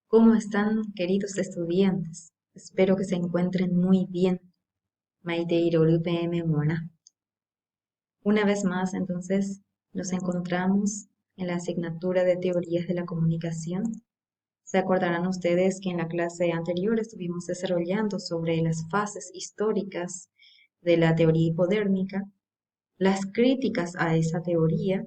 ¿Cómo están, queridos estudiantes? Espero que se encuentren muy bien. Maite PM Mona. Una vez más, entonces, nos encontramos en la asignatura de Teorías de la Comunicación. Se acordarán ustedes que en la clase anterior estuvimos desarrollando sobre las fases históricas de la teoría hipodérmica, las críticas a esa teoría.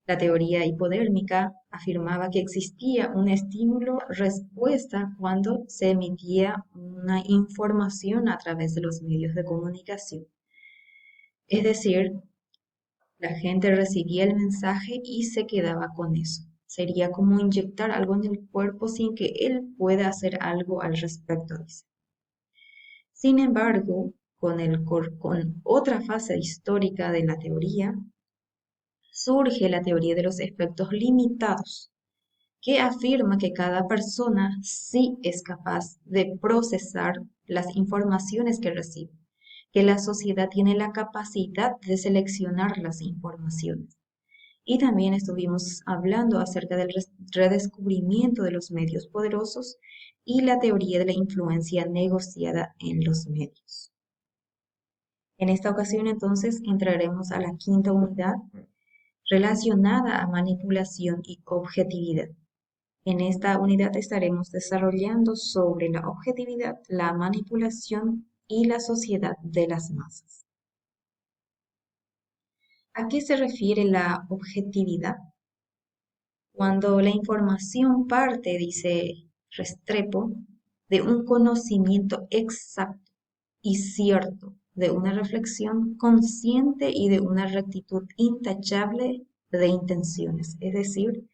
La teoría hipodérmica afirmaba que existía un estímulo-respuesta cuando se emitía una información a través de los medios de comunicación. Es decir, la gente recibía el mensaje y se quedaba con eso. Sería como inyectar algo en el cuerpo sin que él pueda hacer algo al respecto, dice. Sin embargo, con otra fase histórica de la teoría, surge la teoría de los efectos limitados, que afirma que cada persona sí es capaz de procesar las informaciones que recibe, que la sociedad tiene la capacidad de seleccionar las informaciones. Y también estuvimos hablando acerca del redescubrimiento de los medios poderosos y la teoría de la influencia negociada en los medios. En esta ocasión entonces entraremos a la quinta unidad relacionada a manipulación y objetividad. En esta unidad estaremos desarrollando sobre la objetividad, la manipulación y la sociedad de las masas. ¿A qué se refiere la objetividad? Cuando la información parte, dice Restrepo, de un conocimiento exacto y cierto, de una reflexión consciente y de una rectitud intachable de intenciones, es decir,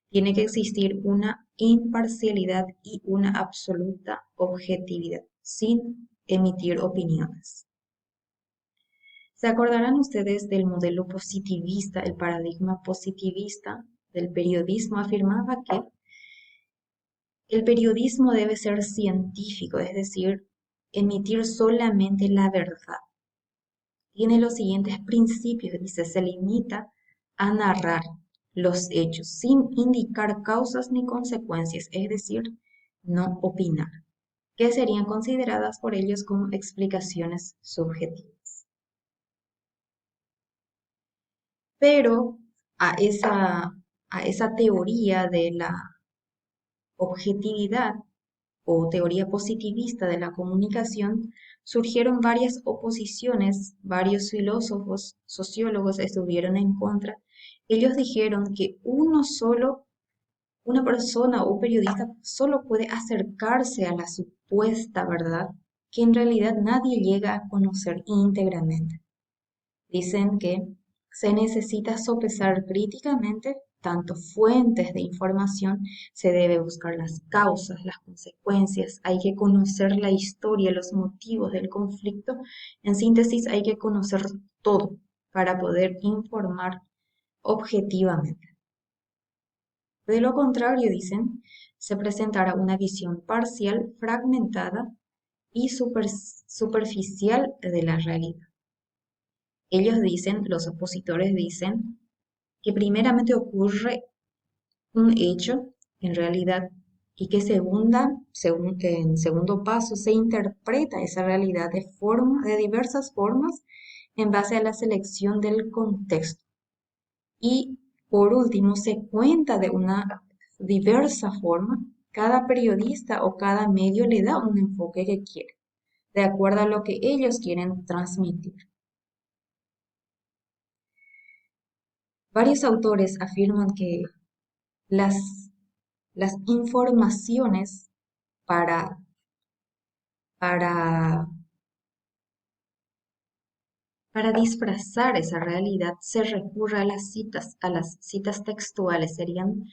tiene que existir una imparcialidad y una absoluta objetividad, sin emitir opiniones. ¿Se acordarán ustedes del modelo positivista, el paradigma positivista del periodismo? Afirmaba que el periodismo debe ser científico, es decir, emitir solamente la verdad. Tiene los siguientes principios, dice, se limita a narrar los hechos sin indicar causas ni consecuencias, es decir, no opinar, que serían consideradas por ellos como explicaciones subjetivas. Pero a esa teoría de la objetividad o teoría positivista de la comunicación, surgieron varias oposiciones, varios filósofos, sociólogos estuvieron en contra. Ellos dijeron que una persona o un periodista solo puede acercarse a la supuesta verdad que en realidad nadie llega a conocer íntegramente. Dicen que se necesita sopesar críticamente tanto fuentes de información, se debe buscar las causas, las consecuencias, hay que conocer la historia, los motivos del conflicto. En síntesis, hay que conocer todo para poder informar objetivamente. De lo contrario, dicen, se presentará una visión parcial, fragmentada y superficial de la realidad. Ellos dicen, los opositores dicen, que primeramente ocurre un hecho en realidad y que en segundo paso se interpreta esa realidad de diversas formas en base a la selección del contexto. Y por último, se cuenta de una diversa forma. Cada periodista o cada medio le da un enfoque que quiere, de acuerdo a lo que ellos quieren transmitir. Varios autores afirman que las, las informaciones para, para, para disfrazar esa realidad se recurre a las citas textuales, serían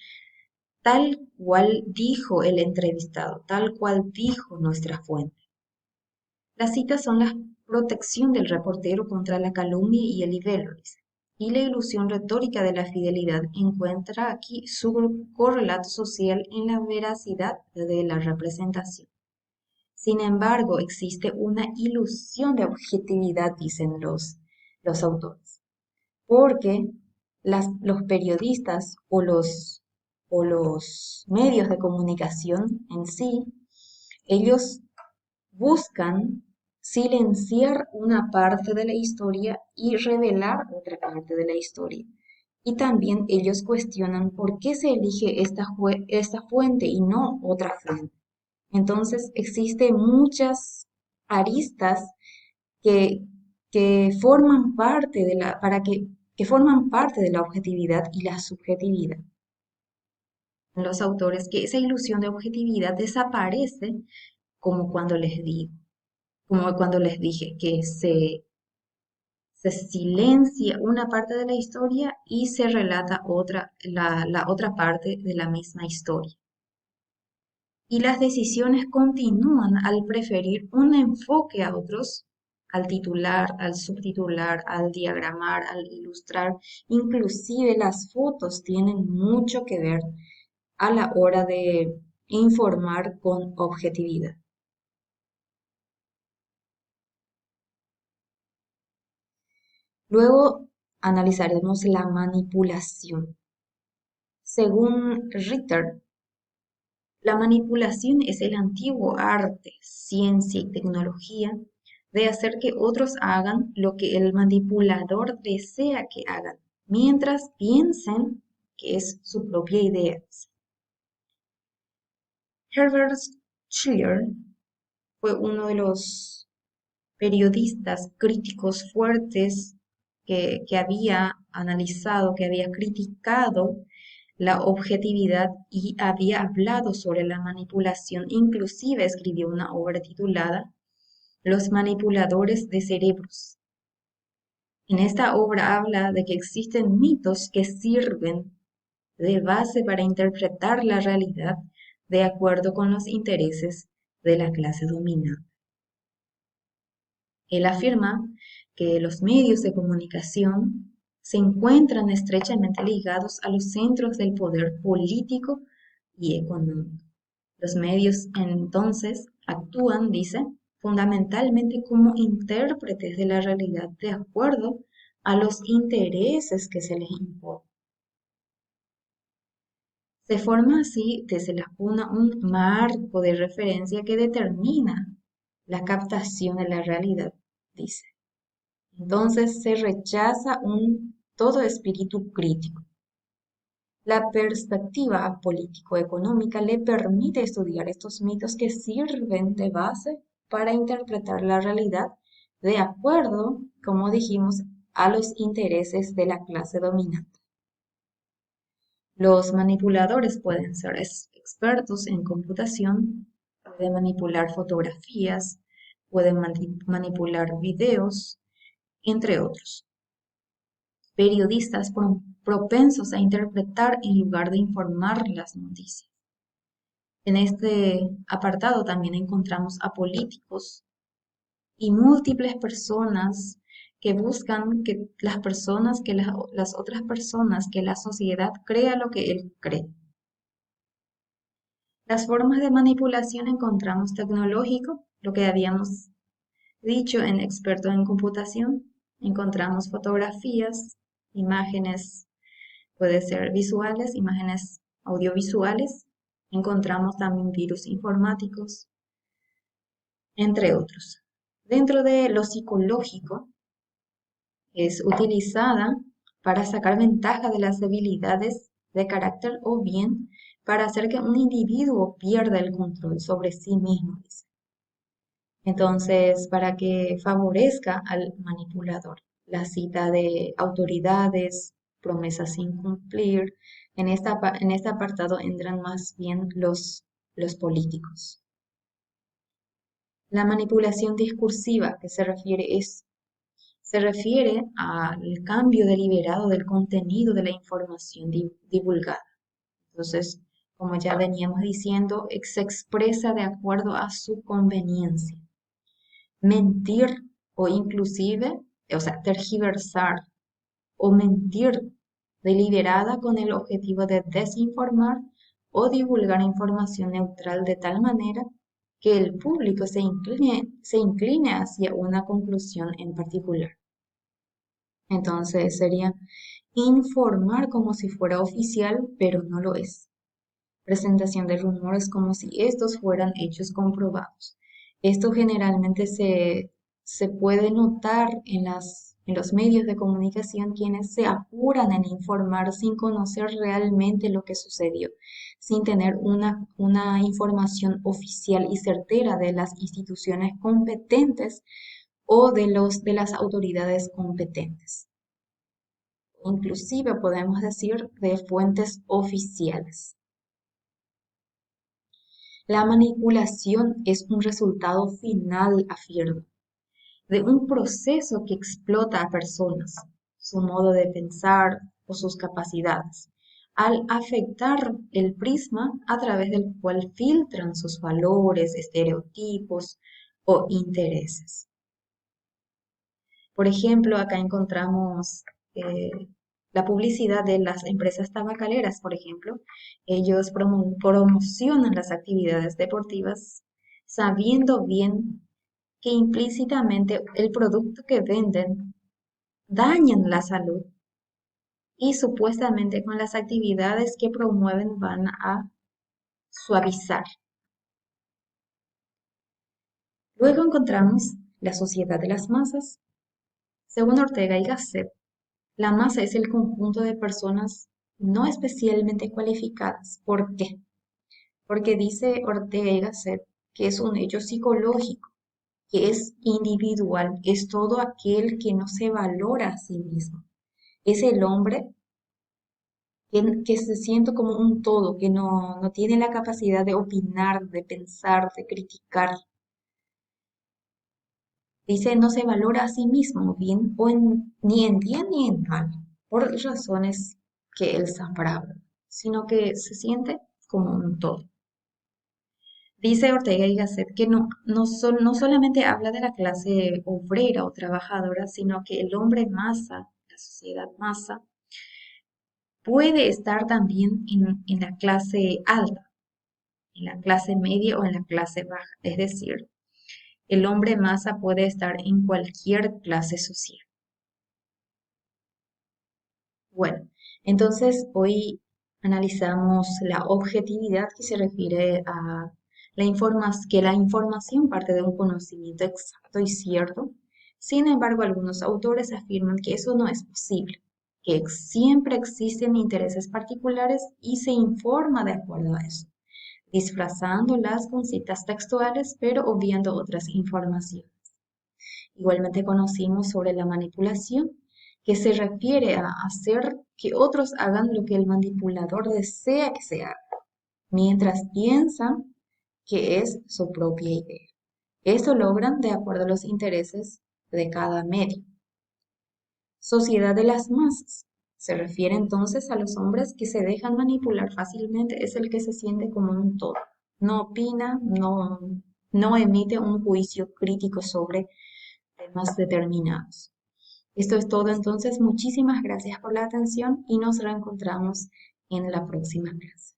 tal cual dijo el entrevistado, tal cual dijo nuestra fuente. Las citas son la protección del reportero contra la calumnia y el libelo, dice. Y la ilusión retórica de la fidelidad encuentra aquí su correlato social en la veracidad de la representación. Sin embargo, existe una ilusión de objetividad, dicen los autores, porque los periodistas o o los medios de comunicación en sí, ellos buscan silenciar una parte de la historia y revelar otra parte de la historia. Y también ellos cuestionan por qué se elige esta fuente y no otra fuente. Entonces, existen muchas aristas que, que forman parte de que forman parte de la objetividad y la subjetividad. Los autores que esa ilusión de objetividad desaparece como cuando les digo, como cuando les dije que se silencia una parte de la historia y se relata la otra parte de la misma historia. Y las decisiones continúan al preferir un enfoque a otros, al titular, al subtitular, al diagramar, al ilustrar. Inclusive las fotos tienen mucho que ver a la hora de informar con objetividad. Luego analizaremos la manipulación. Según Ritter, la manipulación es el antiguo arte, ciencia y tecnología de hacer que otros hagan lo que el manipulador desea que hagan, mientras piensen que es su propia idea. Herbert Schiller fue uno de los periodistas críticos fuertes que había analizado, que había criticado la objetividad y había hablado sobre la manipulación. Inclusive escribió una obra titulada Los manipuladores de cerebros. En esta obra habla de que existen mitos que sirven de base para interpretar la realidad de acuerdo con los intereses de la clase dominante. Él afirma que los medios de comunicación se encuentran estrechamente ligados a los centros del poder político y económico. Los medios entonces actúan, dice, fundamentalmente como intérpretes de la realidad de acuerdo a los intereses que se les imponen. Se forma así desde la cuna un marco de referencia que determina la captación de la realidad, dice. Entonces se rechaza todo espíritu crítico. La perspectiva político-económica le permite estudiar estos mitos que sirven de base para interpretar la realidad de acuerdo, como dijimos, a los intereses de la clase dominante. Los manipuladores pueden ser expertos en computación, pueden manipular fotografías, pueden manipular videos, entre otros. Periodistas propensos a interpretar en lugar de informar las noticias. En este apartado también encontramos a políticos y múltiples personas que buscan que las otras personas, que la sociedad crea lo que él cree. Las formas de manipulación encontramos tecnológico, lo que habíamos dicho en experto en computación, encontramos fotografías, imágenes, puede ser visuales, imágenes audiovisuales, encontramos también virus informáticos, entre otros. Dentro de lo psicológico, es utilizada para sacar ventaja de las debilidades de carácter o bien para hacer que un individuo pierda el control sobre sí mismo. Entonces, para que favorezca al manipulador, la cita de autoridades, promesas sin cumplir, en este apartado entran más bien los políticos. La manipulación discursiva que se refiere al cambio deliberado del contenido de la información divulgada. Entonces, como ya veníamos diciendo, se expresa de acuerdo a su conveniencia. Mentir o inclusive, o sea, tergiversar o mentir deliberada con el objetivo de desinformar o divulgar información neutral de tal manera que el público se incline hacia una conclusión en particular. Entonces sería informar como si fuera oficial, pero no lo es. presentación de rumores como si estos fueran hechos comprobados. Esto generalmente se puede notar en los medios de comunicación, quienes se apuran en informar sin conocer realmente lo que sucedió, sin tener una información oficial y certera de las instituciones competentes o de las autoridades competentes. Inclusive podemos decir de fuentes oficiales. La manipulación es un resultado final, afirma, de un proceso que explota a personas, su modo de pensar o sus capacidades, al afectar el prisma a través del cual filtran sus valores, estereotipos o intereses. Por ejemplo, acá encontramos eh, la publicidad de las empresas tabacaleras, por ejemplo. Ellos promocionan las actividades deportivas sabiendo bien que implícitamente el producto que venden dañan la salud y supuestamente con las actividades que promueven van a suavizar. Luego encontramos la sociedad de las masas. Según Ortega y Gasset, la masa es el conjunto de personas no especialmente cualificadas. ¿Por qué? Porque dice Ortega y Gasset que es un hecho psicológico, que es individual, es todo aquel que no se valora a sí mismo. Es el hombre que se siente como un todo, que no tiene la capacidad de opinar, de pensar, de criticar. Dice, no se valora a sí mismo bien o ni en bien ni en mal, por razones que él sabrá, sino que se siente como un todo. Dice Ortega y Gasset que no solamente habla de la clase obrera o trabajadora, sino que el hombre masa, la sociedad masa, puede estar también en la clase alta, en la clase media o en la clase baja. Es decir, el hombre masa puede estar en cualquier clase social. Bueno, entonces hoy analizamos la objetividad, que se refiere a que la información parte de un conocimiento exacto y cierto. Sin embargo, algunos autores afirman que eso no es posible, que siempre existen intereses particulares y se informa de acuerdo a eso, disfrazándolas con citas textuales, pero obviando otras informaciones. Igualmente conocimos sobre la manipulación, que se refiere a hacer que otros hagan lo que el manipulador desea que se haga, mientras piensan que es su propia idea. Esto logran de acuerdo a los intereses de cada medio. Sociedad de las masas. Se refiere entonces a los hombres que se dejan manipular fácilmente, es el que se siente como un todo. No opina, no emite un juicio crítico sobre temas determinados. Esto es todo entonces. Muchísimas gracias por la atención y nos reencontramos en la próxima clase.